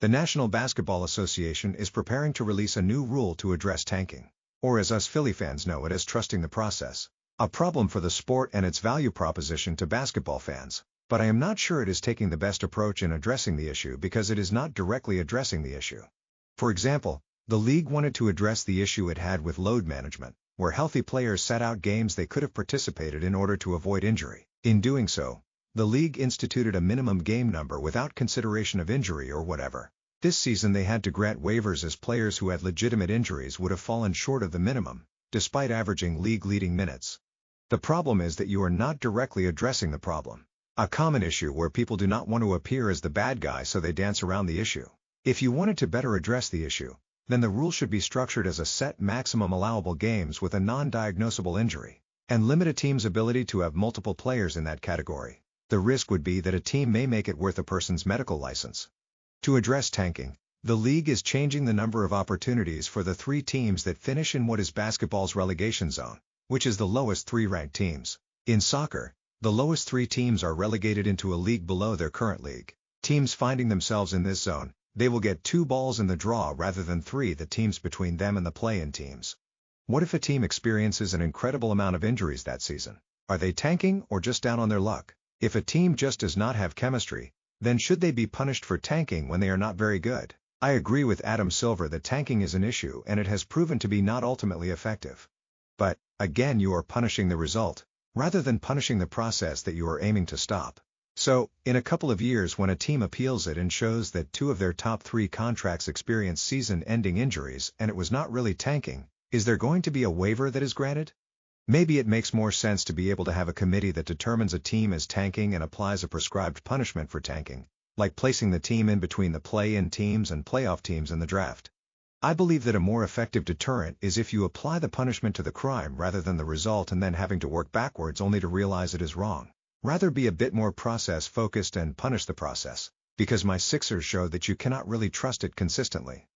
The National Basketball Association is preparing to release a new rule to address tanking, or as us Philly fans know it as trusting the process. A problem for the sport and its value proposition to basketball fans, but I am not sure it is taking the best approach in addressing the issue because it is not directly addressing the issue. For example, the league wanted to address the issue it had with load management, where healthy players sat out games they could have participated in order to avoid injury. In doing so, the league instituted a minimum game number without consideration of injury or whatever. This season they had to grant waivers as players who had legitimate injuries would have fallen short of the minimum, despite averaging league-leading minutes. The problem is that you are not directly addressing the problem. A common issue where people do not want to appear as the bad guy so they dance around the issue. If you wanted to better address the issue, then the rule should be structured as a set maximum allowable games with a non-diagnosable injury, and limit a team's ability to have multiple players in that category. The risk would be that a team may make it worth a person's medical license. To address tanking, the league is changing the number of opportunities for the 3 teams that finish in what is basketball's relegation zone, which is the lowest 3 ranked teams. In soccer, the lowest 3 teams are relegated into a league below their current league. Teams finding themselves in this zone, they will get 2 balls in the draw rather than 3 the teams between them and the play-in teams. What if a team experiences an incredible amount of injuries that season? Are they tanking or just down on their luck? If a team just does not have chemistry, then should they be punished for tanking when they are not very good? I agree with Adam Silver that tanking is an issue and it has proven to be not ultimately effective. But, again, you are punishing the result, rather than punishing the process that you are aiming to stop. So, in a couple of years when a team appeals it and shows that 2 of their top 3 contracts experienced season-ending injuries and it was not really tanking, is there going to be a waiver that is granted? Maybe it makes more sense to be able to have a committee that determines a team is tanking and applies a prescribed punishment for tanking, like placing the team in between the play-in teams and playoff teams in the draft. I believe that a more effective deterrent is if you apply the punishment to the crime rather than the result and then having to work backwards only to realize it is wrong. Rather be a bit more process-focused and punish the process, because my Sixers show that you cannot really trust it consistently.